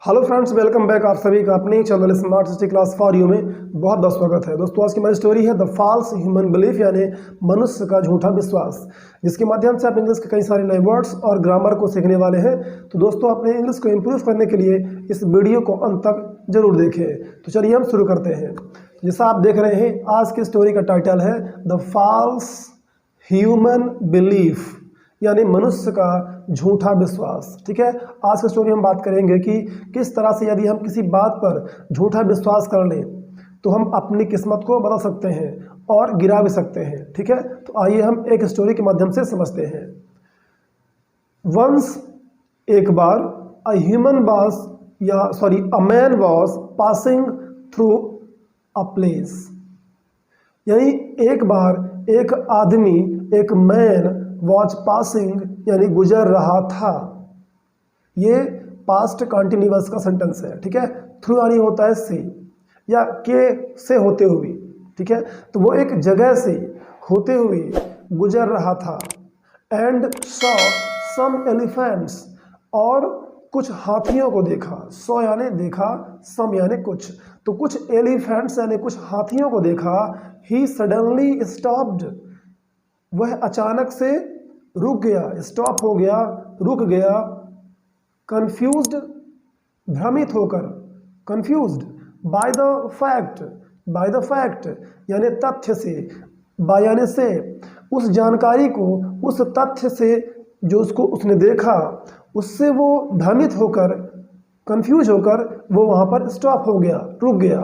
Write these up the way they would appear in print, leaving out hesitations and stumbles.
Hello friends, welcome back आप सभी का अपने channel smart city class for you में बहुत बहुत स्वागत है। दोस्तों, आज की हमारी स्टोरी है द फॉल्स ह्यूमन बिलीफ, यानी मनुष्य का झूठा विश्वास, जिसके माध्यम से आप इंग्लिश के कई सारे नए वर्ड्स और ग्रामर को सीखने वाले हैं। तो दोस्तों, अपने इंग्लिश को इम्प्रूव करने के लिए इस वीडियो को अंत तक जरूर देखें। तो चलिए हम शुरू करते हैं। जैसा आप देख रहे हैं, आज की स्टोरी का टाइटल है द फॉल्स ह्यूमन बिलीफ, यानी मनुष्य का झूठा विश्वास। ठीक है, आज की स्टोरी हम बात करेंगे कि किस तरह से यदि हम किसी बात पर झूठा विश्वास कर लें तो हम अपनी किस्मत को बदल सकते हैं और गिरा भी सकते हैं। ठीक है, तो आइए हम एक स्टोरी के माध्यम से समझते हैं। वंस, एक बार, a man was passing through a place, यानी एक बार एक आदमी, एक मैन वॉज पासिंग यानी गुजर रहा था। ये पास्ट कंटिन्यूअस का सेंटेंस है। ठीक है, थ्रू यानी होता है से या के से होते हुए। ठीक है, तो वो एक जगह से होते हुए गुजर रहा था। एंड सॉ सम एलिफेंट्स, और कुछ हाथियों को देखा। सॉ यानी देखा, सम यानी कुछ, तो कुछ एलिफेंट्स यानी कुछ हाथियों को देखा। ही सडनली स्टॉप्ड, वह अचानक से रुक गया, स्टॉप हो गया, रुक गया। कंफ्यूज्ड, भ्रमित होकर, कंफ्यूज्ड। बाय द फैक्ट यानी तथ्य से, बाय यानी से, उस जानकारी को, उस तथ्य से जो उसने देखा, उससे वो भ्रमित होकर, कंफ्यूज होकर वो वहाँ पर स्टॉप हो गया, रुक गया।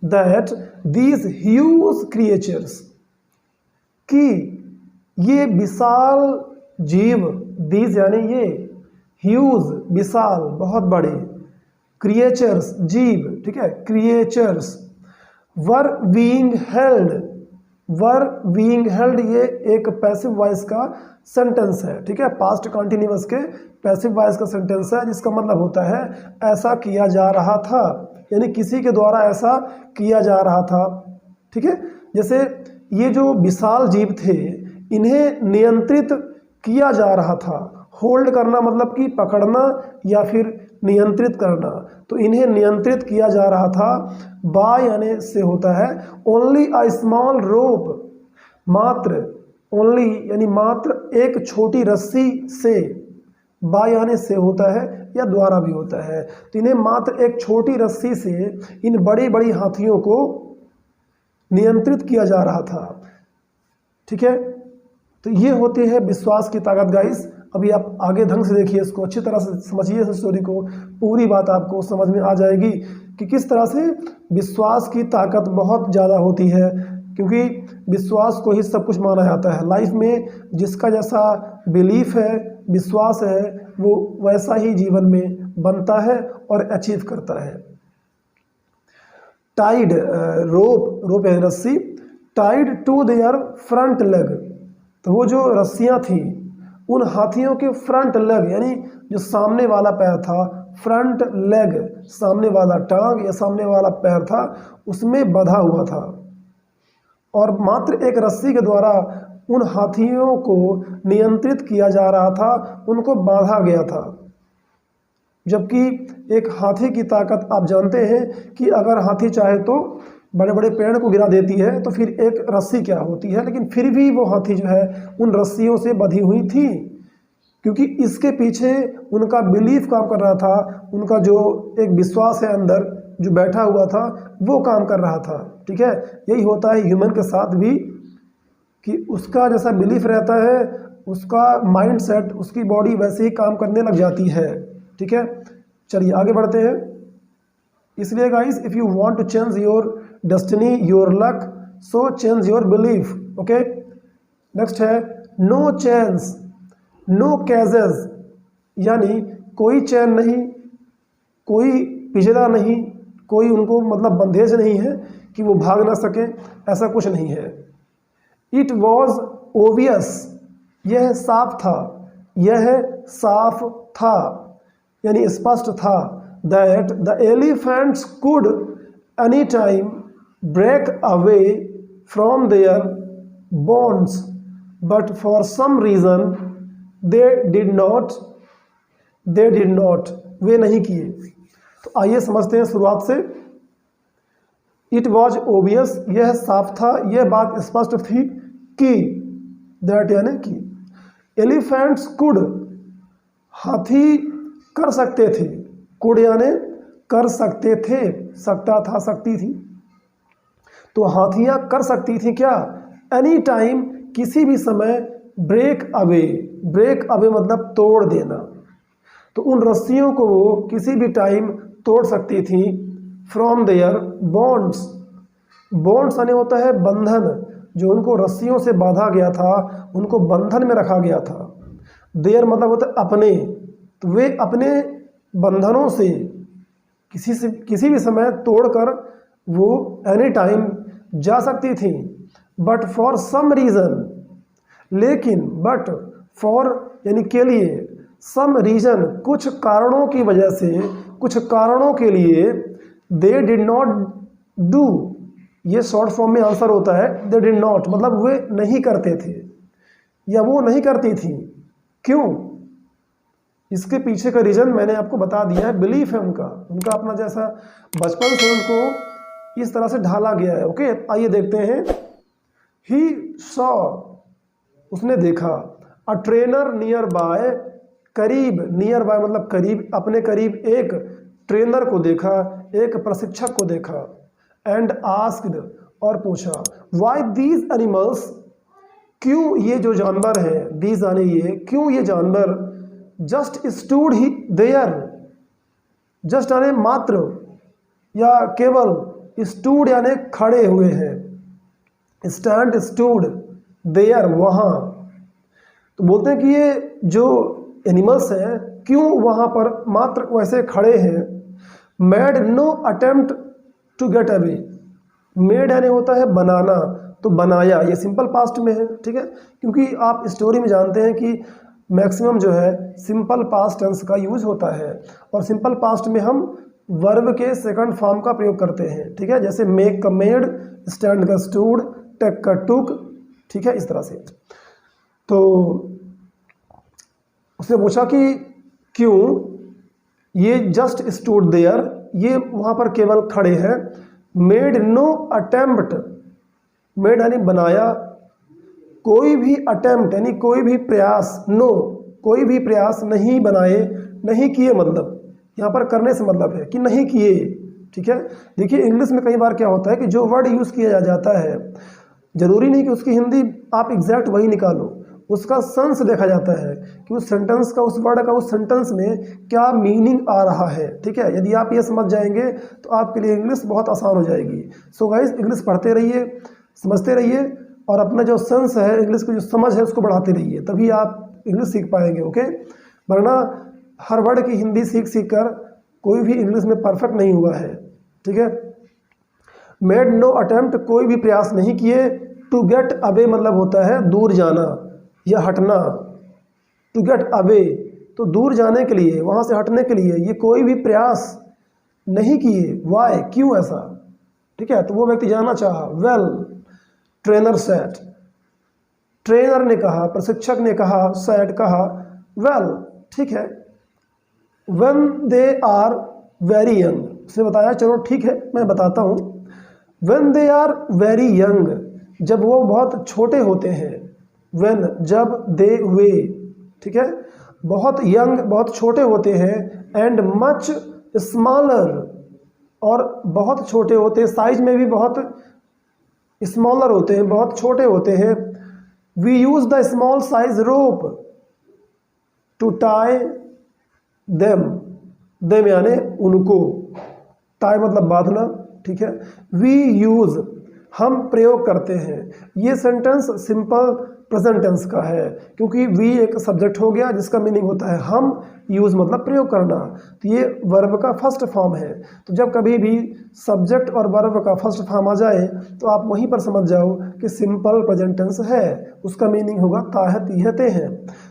दैट दीज ह्यूज क्रिएचर्स, कि ये विशाल जीव, दीज यानी ये, ह्यूज विशाल बहुत बड़े, क्रिएचर्स जीव, ठीक है, क्रिएचर्स, वर बीइंग हेल्ड, ये एक पैसिव वॉइस का सेंटेंस है। ठीक है, पास्ट कंटिन्यूअस के पैसिव वॉइस का सेंटेंस है, जिसका मतलब होता है ऐसा किया जा रहा था, यानी किसी के द्वारा ऐसा किया जा रहा था। ठीक है, जैसे ये जो विशाल जीव थे, इन्हें नियंत्रित किया जा रहा था। होल्ड करना मतलब कि पकड़ना या फिर नियंत्रित करना, तो इन्हें नियंत्रित किया जा रहा था। बाय यानी से होता है ओनली अ स्मॉल रोप, मात्र, ओनली यानी मात्र एक छोटी रस्सी से, बाय यानी से होता है या द्वारा भी होता है, तो इन्हें मात्र एक छोटी रस्सी से इन बड़ी बड़ी हाथियों को नियंत्रित किया जा रहा था। ठीक है, तो ये होती है विश्वास की ताकत गाइस। अभी आप आगे ढंग से देखिए, इसको अच्छी तरह से समझिए इस स्टोरी को, पूरी बात आपको समझ में आ जाएगी कि किस तरह से विश्वास की ताकत बहुत ज़्यादा होती है, क्योंकि विश्वास को ही सब कुछ माना जाता है लाइफ में। जिसका जैसा बिलीफ है, विश्वास है, वो वैसा ही जीवन में बनता है और अचीव करता है। टाइड, रोप है रस्सी, tied to their front leg, तो वो जो रस्सियाँ थी उन हाथियों के फ्रंट लेग यानी जो सामने वाला पैर था, फ्रंट लेग सामने वाला टांग या सामने वाला पैर था, उसमें बंधा हुआ था। और मात्र एक रस्सी के द्वारा उन हाथियों को नियंत्रित किया जा रहा था, उनको बांधा गया था। जबकि एक हाथी की ताकत आप जानते हैं कि अगर हाथी चाहे तो बड़े बड़े पेड़ को गिरा देती है, तो फिर एक रस्सी क्या होती है, लेकिन फिर भी वो हाथी जो है उन रस्सियों से बंधी हुई थी, क्योंकि इसके पीछे उनका बिलीफ काम कर रहा था, उनका जो एक विश्वास है अंदर जो बैठा हुआ था वो काम कर रहा था। ठीक है, यही होता है ह्यूमन के साथ भी, कि उसका जैसा बिलीफ रहता है, उसका माइंड सेट, उसकी बॉडी वैसे ही काम करने लग जाती है। ठीक है, चलिए आगे बढ़ते हैं। इसलिए guys, if you want to change your destiny, your luck, so change your belief. Okay, next है नो चेंज, नो कैजेस, यानी कोई चैन नहीं, कोई पिंजरा नहीं, कोई उनको मतलब बंधेज नहीं है कि वो भाग ना सके, ऐसा कुछ नहीं है। इट वॉज ओबियस, यह साफ था, यह साफ था यानी स्पष्ट था। That the elephants could any time break away from their bonds, but for some reason they did not, वे नहीं किए। तो आइए समझते हैं शुरुआत से। इट वॉज ओबियस, यह साफ था, यह बात स्पष्ट थी कि, दैट यानी कि, एलिफेंट्स कुड, हाथी कर सकते थे, कुड यानी कर सकते थे, सकता था, सकती थी, तो हाथियां कर सकती थी क्या, एनी टाइम, किसी भी समय, ब्रेक अवे, ब्रेक अवे मतलब तोड़ देना, तो उन रस्सियों को वो किसी भी टाइम तोड़ सकती थी, फ्रॉम देयर बॉन्ड्स, बॉन्ड्स यानी होता है बंधन, जो उनको रस्सियों से बांधा गया था, उनको बंधन में रखा गया था, देयर मतलब होता है अपने, तो वे अपने बंधनों से किसी भी समय तोड़कर वो एनी टाइम जा सकती थी, बट फॉर सम रीज़न, लेकिन बट फॉर यानी के लिए, सम रीज़न कुछ कारणों की वजह से, कुछ कारणों के लिए, दे डिड नॉट डू, ये शॉर्ट फॉर्म में आंसर होता है, दे डिड नॉट मतलब वे नहीं करते थे या वो नहीं करती थी। क्यों? इसके पीछे का रीज़न मैंने आपको बता दिया है, बिलीफ है उनका, उनका अपना जैसा बचपन से उनको इस तरह से ढाला गया है। ओके, आइए देखते हैं। ही सॉ, उसने देखा, अ ट्रेनर नियर बाय, करीब, नियर बाय मतलब करीब, अपने करीब एक ट्रेनर को देखा, एक प्रशिक्षक को देखा, एंड आस्क्ड और पूछा, वाई दीज एनिमल्स, क्यों ये जो जानवर हैं, दीज यानी ये, क्यों ये जानवर, जस्ट स्टूड ही देयर, जस्ट यानी मात्र या केवल, स्टूड यानी खड़े हुए हैं, स्टैंड स्टूड, देयर वहाँ, तो बोलते हैं कि ये जो एनिमल्स हैं क्यों वहाँ पर मात्र वैसे खड़े हैं, made no attempt to get away, made यानी होता है बनाना, तो बनाया, ये सिंपल पास्ट में है, ठीक है, क्योंकि आप स्टोरी में जानते हैं कि मैक्सिमम जो है सिंपल पास्ट टेंस का यूज होता है, और सिंपल पास्ट में हम वर्ब के सेकंड फॉर्म का प्रयोग करते हैं, ठीक है, जैसे मेक का मेड, स्टैंड का स्टूड, टेक का टुक, ठीक है, इस तरह से। तो उसने पूछा कि क्यों ये जस्ट स्टूड देयर, ये वहाँ पर केवल खड़े हैं, मेड नो अटेम्प्ट, मेड यानी बनाया, कोई भी अटेम्प्ट यानी कोई भी प्रयास, नो कोई भी प्रयास नहीं बनाए, नहीं किए, मतलब यहाँ पर करने से मतलब है कि नहीं किए, ठीक है। देखिए इंग्लिश में कई बार क्या होता है कि जो वर्ड यूज़ किया जाता है ज़रूरी नहीं कि उसकी हिंदी आप एग्जैक्ट वही निकालो, उसका सेंस देखा जाता है कि उस सेंटेंस का, उस वर्ड का उस सेंटेंस में क्या मीनिंग आ रहा है, ठीक है। यदि आप ये समझ जाएंगे तो आपके लिए इंग्लिश बहुत आसान हो जाएगी। सो गाइस, इंग्लिश पढ़ते रहिए, समझते रहिए, और अपना जो सेंस है, इंग्लिश की जो समझ है, उसको बढ़ाते रहिए, तभी आप इंग्लिश सीख पाएंगे। ओके, वरना हर वर्ड की हिंदी सीख सीख कर कोई भी इंग्लिश में परफेक्ट नहीं हुआ है, ठीक है। मेड नो अटेम्प्ट, कोई भी प्रयास नहीं किए। टू गेट अवे मतलब होता है दूर जाना या हटना। टू गेट अवे तो दूर जाने के लिए, वहाँ से हटने के लिए ये कोई भी प्रयास नहीं किए। वाई, क्यों ऐसा, ठीक है। तो वो व्यक्ति जानना चाहा। वेल, ट्रेनर सेट, ट्रेनर ने कहा, प्रशिक्षक ने कहा, सेट कहा, वेल, ठीक है। When they are very young, उसने बताया चलो ठीक है मैं बताता हूँ। When they are very young, जब वो बहुत छोटे होते हैं। व्हेन जब, दे वे, ठीक है, बहुत यंग बहुत छोटे होते हैं। एंड मच स्मॉलर, और बहुत छोटे होते हैं, साइज में भी बहुत स्मॉलर होते हैं, बहुत छोटे होते हैं। We use the small size rope to tie them, them यानी उनको, टाई मतलब बांधना, ठीक है। वी यूज हम प्रयोग करते हैं। ये सेंटेंस सिंपल प्रेजेंट टेंस का है, क्योंकि वी एक सब्जेक्ट हो गया जिसका मीनिंग होता है हम, यूज़ मतलब प्रयोग करना, तो ये वर्ब का फर्स्ट फॉर्म है। तो जब कभी भी सब्जेक्ट और वर्ब का फर्स्ट फॉर्म आ जाए तो आप वहीं पर समझ जाओ कि सिंपल प्रेजेंट टेंस है, उसका मीनिंग होगा ताहत यहते हैं।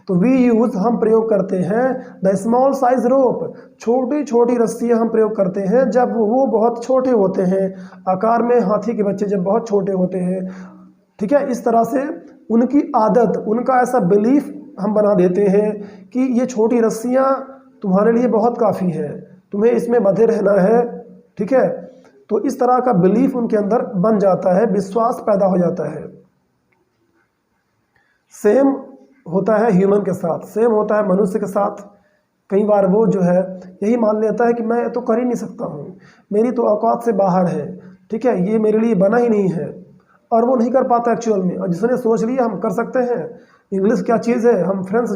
तो वी यूज़ हम प्रयोग करते हैं। द स्मॉल साइज रोप, छोटी छोटी रस्सियाँ हम प्रयोग करते हैं जब वो बहुत छोटे होते हैं, आकार में हाथी के बच्चे जब बहुत छोटे होते हैं, ठीक है। इस तरह से उनकी आदत, उनका ऐसा बिलीफ हम बना देते हैं कि ये छोटी रस्सियाँ तुम्हारे लिए बहुत काफ़ी है, तुम्हें इसमें बंधे रहना है, ठीक है। तो इस तरह का बिलीफ उनके अंदर बन जाता है, विश्वास पैदा हो जाता है। सेम होता है ह्यूमन के साथ, सेम होता है मनुष्य के साथ। कई बार वो जो है यही मान लेता है कि मैं तो कर ही नहीं सकता हूँ, मेरी तो औकात से बाहर है, ठीक है, ये मेरे लिए बना ही नहीं है, और वो नहीं कर पाता एक्चुअल में। और जिसने सोच लिया हम कर सकते हैं, इंग्लिश क्या चीज़ है, हम फ्रेंच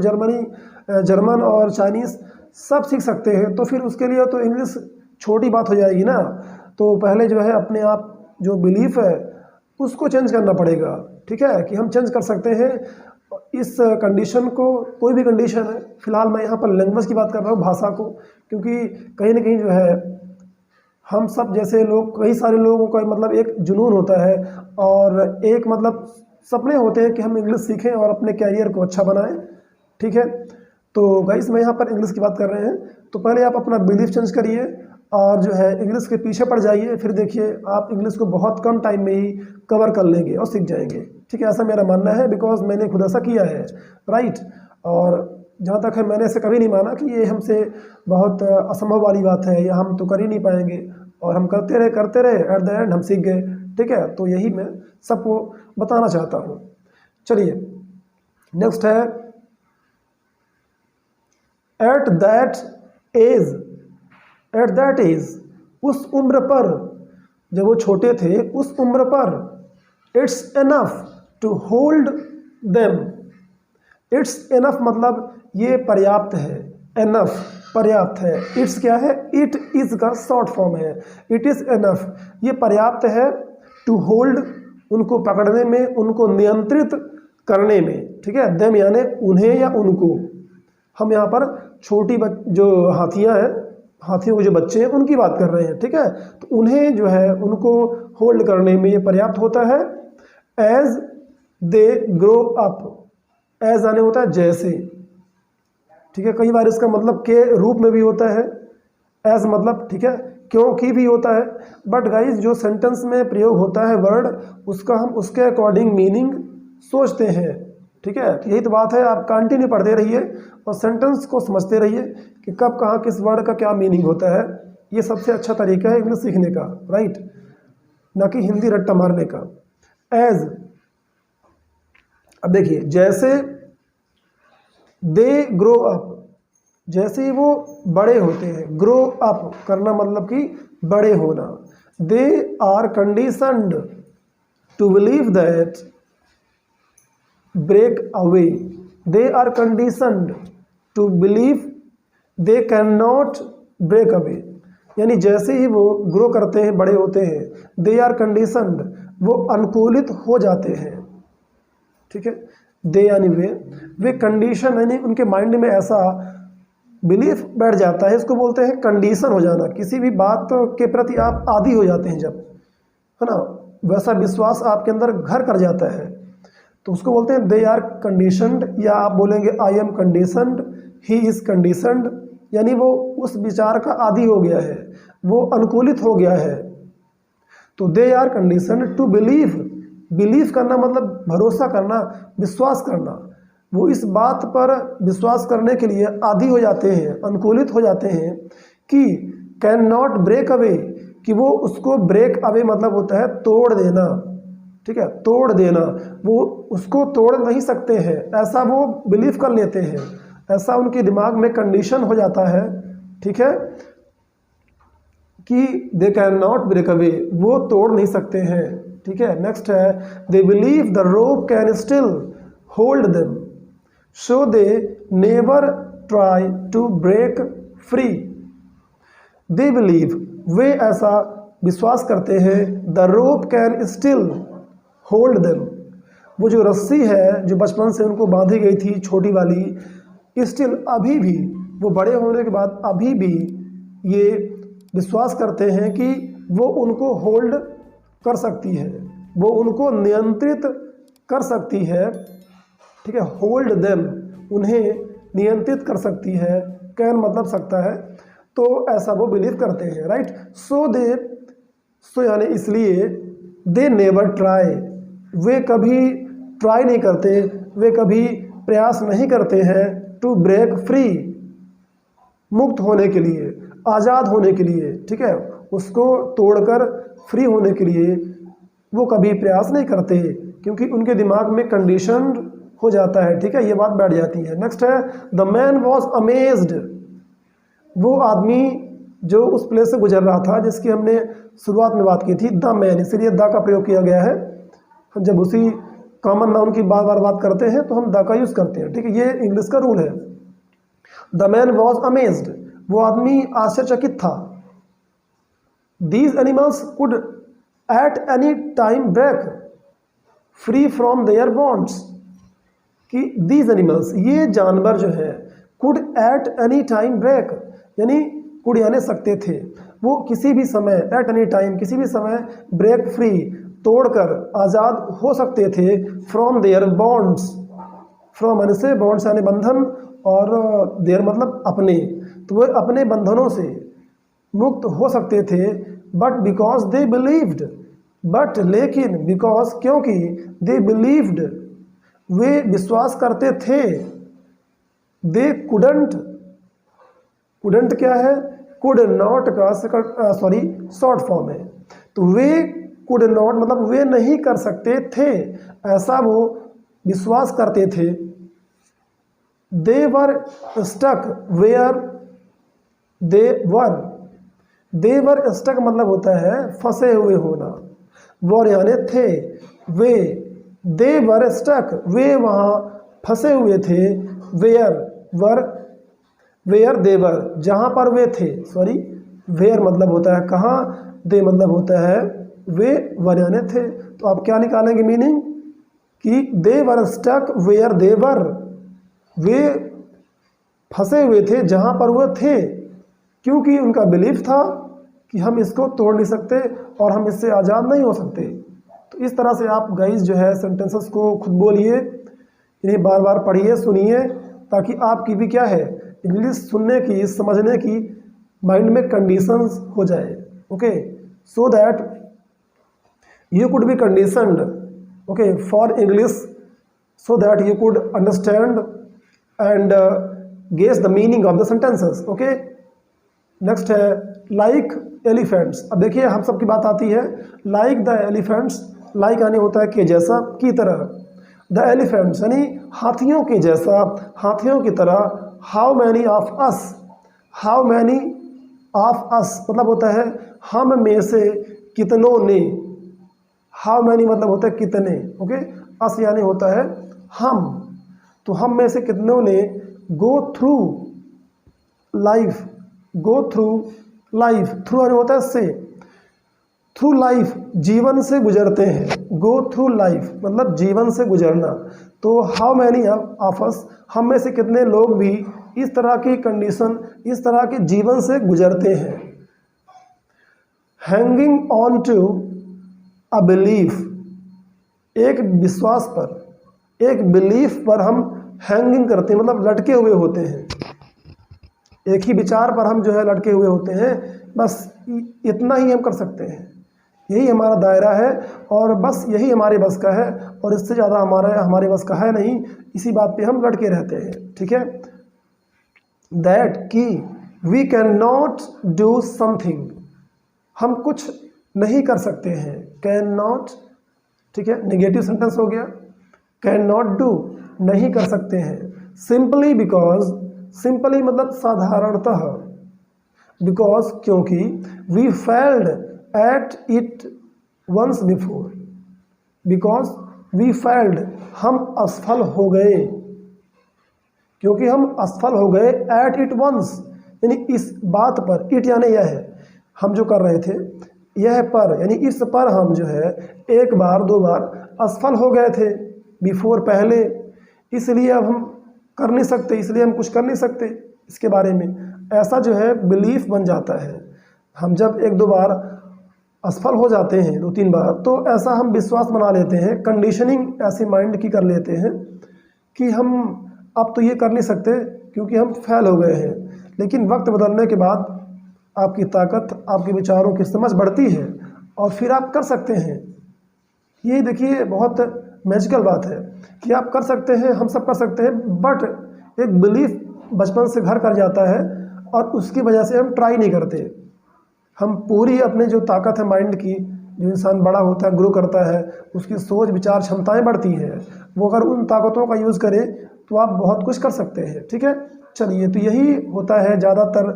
जर्मन और चाइनीज़ सब सीख सकते हैं, तो फिर उसके लिए तो इंग्लिश छोटी बात हो जाएगी ना। तो पहले जो है अपने आप जो बिलीफ है उसको चेंज करना पड़ेगा, ठीक है, कि हम चेंज कर सकते हैं इस कंडीशन को। कोई भी कंडीशन है, फिलहाल मैं यहाँ पर लैंग्वेज की बात कर रहा हूँ, भाषा को, क्योंकि कहीं ना कहीं जो है हम सब जैसे लोग, कई सारे लोगों का मतलब एक जुनून होता है और एक मतलब सपने होते हैं कि हम इंग्लिश सीखें और अपने कैरियर को अच्छा बनाएं, ठीक है। तो गाइस मैं यहाँ पर इंग्लिश की बात कर रहे हैं, तो पहले आप अपना बिलीफ चेंज करिए और जो है इंग्लिश के पीछे पड़ जाइए, फिर देखिए आप इंग्लिश को बहुत कम टाइम में ही कवर कर लेंगे और सीख जाएंगे, ठीक है। ऐसा मेरा मानना है, बिकॉज मैंने खुद ऐसा किया है, राइट। और जहाँ तक है मैंने ऐसे कभी नहीं माना कि ये हमसे बहुत असंभव वाली बात है या हम तो कर ही नहीं पाएंगे, और हम करते रहे एट द एंड हम सीख गए, ठीक है। तो यही मैं सबको बताना चाहता हूँ। चलिए नेक्स्ट है, एट दैट एज, उस उम्र पर, जब वो छोटे थे उस उम्र पर, it's enough to hold them. It's enough मतलब ये पर्याप्त है, एनफ पर्याप्त है, इट्स क्या है, इट इज का शॉर्ट फॉर्म है, इट इज एनफ, ये पर्याप्त है, टू होल्ड उनको पकड़ने में, उनको नियंत्रित करने में, ठीक है। देम यानी उन्हें या उनको, हम यहाँ पर छोटी जो हाथियाँ हैं, हाथियों के जो बच्चे हैं उनकी बात कर रहे हैं, ठीक है। तो उन्हें जो है उनको होल्ड करने में ये पर्याप्त होता है। As they grow up, as आने होता है जैसे, ठीक है। कई बार इसका मतलब के रूप में भी होता है, एज मतलब, ठीक है, क्योंकि भी होता है। बट गाइज जो सेंटेंस में प्रयोग होता है वर्ड, उसका हम उसके अकॉर्डिंग मीनिंग सोचते हैं, ठीक है। तो यही तो बात है, आप कंटिन्यू पढ़ते रहिए और सेंटेंस को समझते रहिए कि कब कहाँ किस वर्ड का क्या मीनिंग होता है। ये सबसे अच्छा तरीका है इंग्लिश सीखने का, राइट, ना कि हिंदी रट्टा मारने का। एज, अब देखिए, जैसे दे ग्रो अप, जैसे ही वो बड़े होते हैं, ग्रो अप करना मतलब कि बड़े होना। They are conditioned to believe that break away, they are conditioned to believe they can not break away, यानी जैसे ही वो ग्रो करते हैं, बड़े होते हैं, दे आर कंडीशनड, वो अनुकूलित हो जाते हैं, ठीक है। दे यानी वे कंडीशन यानी उनके माइंड में ऐसा बिलीफ बैठ जाता है, इसको बोलते हैं कंडीशन हो जाना। किसी भी बात के प्रति आप आदी हो जाते हैं जब, है ना, वैसा विश्वास आपके अंदर घर कर जाता है, तो उसको बोलते हैं दे आर कंडीशनड, या आप बोलेंगे I am conditioned, he is conditioned, यानी वो उस विचार का आदी हो गया है, वो अनुकूलित हो गया है। तो they are conditioned to believe, believe करना मतलब भरोसा करना, विश्वास करना, वो इस बात पर विश्वास करने के लिए आदी हो जाते हैं, अनुकूलित हो जाते हैं कि कैन नॉट ब्रेक अवे, कि वो उसको ब्रेक अवे मतलब होता है तोड़ देना, ठीक है, तोड़ देना, वो उसको तोड़ नहीं सकते हैं, ऐसा वो बिलीव कर लेते हैं, ऐसा उनके दिमाग में कंडीशन हो जाता है, ठीक है, कि they can not break away, वो तोड़ नहीं सकते हैं, ठीक है। नेक्स्ट है, they believe the rope can still hold them, so they never try to break free. They believe, वे ऐसा विश्वास करते हैं, the rope can still hold them, वो जो रस्सी है जो बचपन से उनको बांधी गई थी छोटी वाली, स्टिल अभी भी, वो बड़े होने के बाद अभी भी ये विश्वास करते हैं कि वो उनको होल्ड कर सकती है, वो उनको नियंत्रित कर सकती है, ठीक है। होल्ड देम, उन्हें नियंत्रित कर सकती है, कैन मतलब सकता है, तो ऐसा वो बिलीव करते हैं, राइट। सो यानी इसलिए, दे नेवर ट्राई, वे कभी ट्राई नहीं करते, वे कभी प्रयास नहीं करते हैं, टू ब्रेक फ्री, मुक्त होने के लिए, आज़ाद होने के लिए, ठीक है, उसको तोड़कर फ्री होने के लिए वो कभी प्रयास नहीं करते, क्योंकि उनके दिमाग में कंडीशन हो जाता है, ठीक है, ये बात बैठ जाती है। नेक्स्ट है द मैन वॉज अमेज्ड। वो आदमी जो उस प्लेस से गुजर रहा था जिसकी हमने शुरुआत में बात की थी, द मैन, इसीलिए द का प्रयोग किया गया है। हम जब उसी कॉमन नाउन की बार बार बात करते हैं तो हम द का यूज़ करते हैं, ठीक है, ये इंग्लिश का रूल है। द मैन वॉज अमेज्ड, वो आदमी आश्चर्यचकित था। These animals could at any time break free from their bonds, कि दीज एनिमल्स, ये जानवर जो है, could at any time break, यानी कुड यानी सकते थे, वो किसी भी समय, एट एनी टाइम किसी भी समय, ब्रेक फ्री तोड़कर आज़ाद हो सकते थे, फ्रॉम देयर बॉन्ड्स, फ्रॉम यानी से, बॉन्ड्स यानी बंधन, और देयर मतलब अपने, तो वो अपने बंधनों से मुक्त हो सकते थे। But because they believed, but लेकिन, बिकॉज क्योंकि, दे बिलीव्ड वे विश्वास करते थे, दे कुडंट, कुडंट क्या है, कुड नॉट का शॉर्ट फॉर्म है, तो वे कुड नॉट मतलब वे नहीं कर सकते थे, ऐसा वो विश्वास करते थे। They were stuck where they were, they were stuck मतलब होता है फंसे हुए होना, वर यानी थे, वे, दे वर स्टक वे वहाँ फंसे हुए थे, वेयर वर, वेयर दे वर जहाँ पर वे थे, वेयर मतलब होता है कहाँ, दे मतलब होता है वे, वर यानी थे। तो आप क्या निकालेंगे मीनिंग, कि दे वर स्टक वेयर दे वर, वे फंसे हुए थे जहाँ पर वो थे, क्योंकि उनका बिलीफ था कि हम इसको तोड़ नहीं सकते और हम इससे आज़ाद नहीं हो सकते। तो इस तरह से आप गाइस जो है सेंटेंसेस को खुद बोलिए, इन्हें बार बार पढ़िए, सुनिए, ताकि आपकी भी क्या है, इंग्लिश सुनने की, समझने की माइंड में कंडीशंस हो जाए। Okay, so that you could be conditioned, okay, for English, so that you could understand and guess the meaning of the sentences. Okay, next है लाइक एलिफेंट्स। अब देखिए हम सब की बात आती है लाइक द एलिफेंट्स, लाइक यानी होता है कि जैसा, की तरह, द एलिफेंट्स यानी हाथियों के जैसा, हाथियों की तरह। How many of us, how many of us मतलब होता है हम में से कितनों ने, हाउ मैनी मतलब होता है कितने, ओके, अस यानी होता है हम, तो हम में से कितनों ने go through life, go through life, through यानी होता है से, थ्रू लाइफ जीवन से गुजरते हैं, गो थ्रू लाइफ मतलब जीवन से गुजरना। तो हाउ मैनी ऑफ अस, हम में से कितने लोग भी इस तरह की कंडीशन, इस तरह के जीवन से गुजरते हैं। Hanging on to a belief, एक विश्वास पर, एक बिलीफ पर हम हैंगिंग करते हैं, मतलब लटके हुए होते हैं, एक ही विचार पर हम जो है लटके हुए होते हैं। बस इतना ही हम कर सकते हैं, यही हमारा दायरा है और बस यही हमारे बस का है, और इससे ज़्यादा हमारे बस का है नहीं, इसी बात पे हम लटके रहते हैं, ठीक है। दैट कि we can not do something, हम कुछ नहीं कर सकते हैं, कैन नॉट, ठीक है, नेगेटिव सेंटेंस हो गया, कैन नॉट डू नहीं कर सकते हैं, सिंपली बिकॉज, सिंपली मतलब साधारणतः, बिकॉज क्योंकि, we failed at it once before, because we failed हम असफल हो गए, क्योंकि हम असफल हो गए, एट इट वंस यानी इस बात पर, इट यानी यह है, हम जो कर रहे थे, यह पर यानी इस पर हम जो है एक बार दो बार असफल हो गए थे, बिफोर पहले, इसलिए अब हम कर नहीं सकते, इसलिए हम कुछ कर नहीं सकते इसके बारे में, ऐसा जो है बिलीफ बन जाता है। हम जब एक दो बार असफल हो जाते हैं, दो तीन बार, तो ऐसा हम विश्वास बना लेते हैं, कंडीशनिंग ऐसी माइंड की कर लेते हैं कि हम अब तो ये कर नहीं सकते क्योंकि हम फेल हो गए हैं। लेकिन वक्त बदलने के बाद आपकी ताकत, आपके विचारों की समझ बढ़ती है और फिर आप कर सकते हैं। ये देखिए बहुत मैजिकल बात है कि आप कर सकते हैं, हम सब कर सकते हैं, बट एक बिलीफ बचपन से घर कर जाता है, और उसकी वजह से हम ट्राई नहीं करते। हम पूरी अपने जो ताकत है माइंड की, जो इंसान बड़ा होता है, ग्रो करता है, उसकी सोच विचार क्षमताएं बढ़ती हैं, वो अगर उन ताकतों का यूज़ करे तो आप बहुत कुछ कर सकते हैं। ठीक है, चलिए, तो यही होता है, ज़्यादातर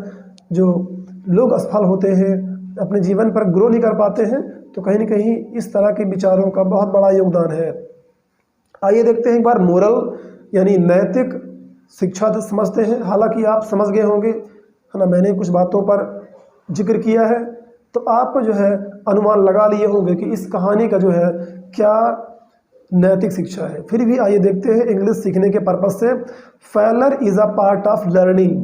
जो लोग असफल होते हैं, अपने जीवन पर ग्रो नहीं कर पाते हैं, तो कहीं ना कहीं इस तरह के विचारों का बहुत बड़ा योगदान है। आइए देखते हैं एक बार मोरल यानी नैतिक शिक्षा तो समझते हैं। हालांकि आप समझ गए होंगे, है ना, मैंने कुछ बातों पर जिक्र किया है, तो आप जो है अनुमान लगा लिए होंगे कि इस कहानी का जो है क्या नैतिक शिक्षा है। फिर भी आइए देखते हैं इंग्लिश सीखने के पर्पज से। Failure is a part of learning.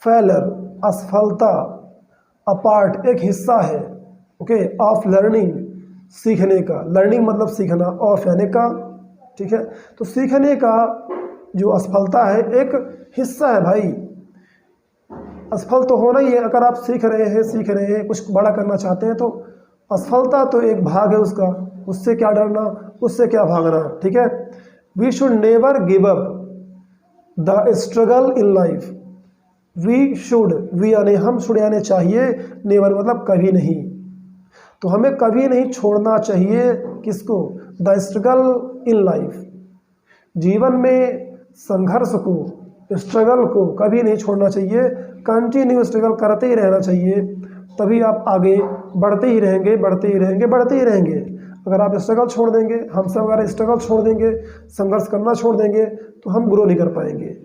Failure असफलता, अ पार्ट एक हिस्सा है, ओके, ऑफ लर्निंग सीखने का। लर्निंग मतलब सीखना, ऑफ यानी का, ठीक है। तो सीखने का जो असफलता है एक हिस्सा है भाई। असफल तो होना ही है, अगर आप सीख रहे हैं कुछ बड़ा करना चाहते हैं तो असफलता तो एक भाग है उसका, उससे क्या डरना, उससे क्या भागना। ठीक है, we should never give up the struggle in life. We should, we यानी हम, शुड यानी चाहिए, नेवर मतलब कभी नहीं। तो हमें कभी नहीं छोड़ना चाहिए किसको, द स्ट्रगल इन लाइफ, जीवन में संघर्ष को, स्ट्रगल को कभी नहीं छोड़ना चाहिए। कंटिन्यू स्ट्रगल करते ही रहना चाहिए, तभी आप आगे बढ़ते ही रहेंगे, बढ़ते ही रहेंगे, बढ़ते ही रहेंगे। अगर आप स्ट्रगल छोड़ देंगे, हम सब अगर स्ट्रगल छोड़ देंगे, संघर्ष करना छोड़ देंगे, तो हम ग्रो नहीं कर पाएंगे।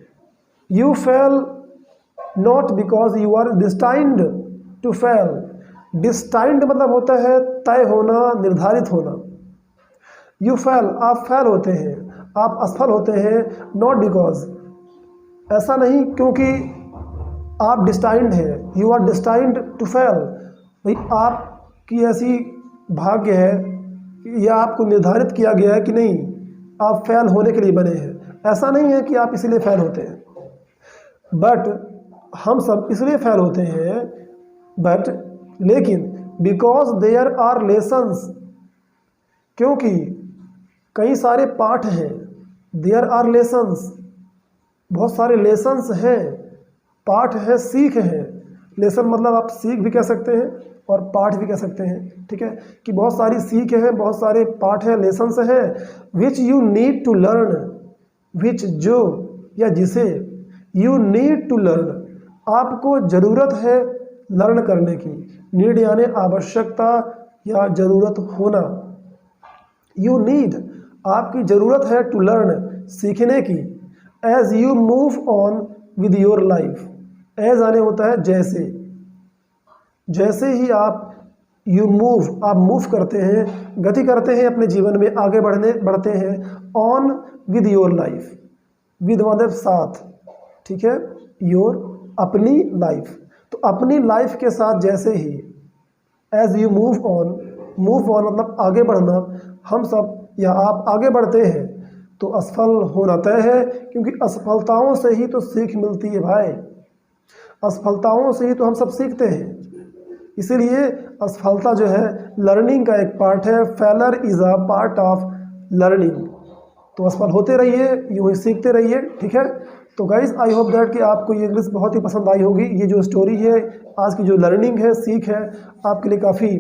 You fail not because you are destined to fail. Destined मतलब होता है तय होना, निर्धारित होना। यू फेल, आप फेल होते हैं, आप असफल होते हैं, नॉट बिकॉज, ऐसा नहीं क्योंकि आप डिस्टाइंड हैं, you are destined to fail. भाई आपकी ऐसी भाग्य है या आपको निर्धारित किया गया है कि नहीं, आप फेल होने के लिए बने हैं। ऐसा नहीं है कि आप इसलिए फेल होते हैं, बट हम सब इसलिए फेल होते हैं, बट लेकिन बिकॉज देयर आर लेसन्स, क्योंकि कई सारे पाठ हैं। देयर आर लेसन्स, बहुत सारे लेसन्स हैं, पाठ है, सीख है। लेसन मतलब आप सीख भी कह सकते हैं और पाठ भी कह सकते हैं। ठीक है, कि बहुत सारी सीख है, बहुत सारे पाठ है, लेसन्स हैं, which you need to learn, which जो या जिसे, यू नीड टू लर्न, आपको ज़रूरत है लर्न करने की। नीड यानी आवश्यकता या ज़रूरत होना। यू नीड, आपकी ज़रूरत है टू लर्न, सीखने की। As you move on with your life, as आने होता है जैसे, जैसे ही आप यू मूव, आप मूव करते हैं, गति करते हैं अपने जीवन में, आगे बढ़ते हैं, on with your life, with मतलब साथ, ठीक है, योर अपनी लाइफ, तो अपनी लाइफ के साथ जैसे ही, as you move on, move on मतलब आगे बढ़ना, हम सब या आप आगे बढ़ते हैं तो असफल होना तय है, क्योंकि असफलताओं से ही तो सीख मिलती है भाई। असफलताओं से ही तो हम सब सीखते हैं, इसीलिए असफलता जो है लर्निंग का एक पार्ट है। Failure is a part of learning. तो असफल होते रहिए, यूँ ही सीखते रहिए। ठीक है, तो गाइज आई होप दैट कि आपको ये इंग्लिश बहुत ही पसंद आई होगी। ये जो स्टोरी है, आज की जो लर्निंग है, सीख है, आपके लिए काफ़ी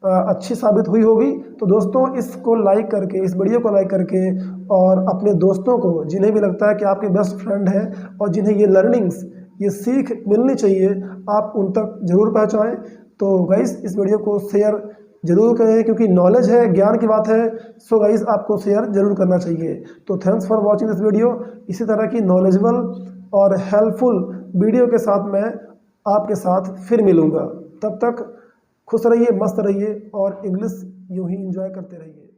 अच्छी साबित हुई होगी। तो दोस्तों, इसको लाइक करके, इस वीडियो को लाइक करके, और अपने दोस्तों को, जिन्हें भी लगता है कि आपके बेस्ट फ्रेंड हैं और जिन्हें ये लर्निंग्स, ये सीख मिलनी चाहिए, आप उन तक ज़रूर पहुँचाएँ। तो गाइस, इस वीडियो को शेयर जरूर करें, क्योंकि नॉलेज है, ज्ञान की बात है। सो गाइस, आपको शेयर जरूर करना चाहिए। तो thanks for watching this video. इसी तरह की नॉलेजेबल और हेल्पफुल वीडियो के साथ मैं आपके साथ फिर मिलूँगा। तब तक खुश रहिए, मस्त रहिए और इंग्लिश यूँ ही एंजॉय करते रहिए।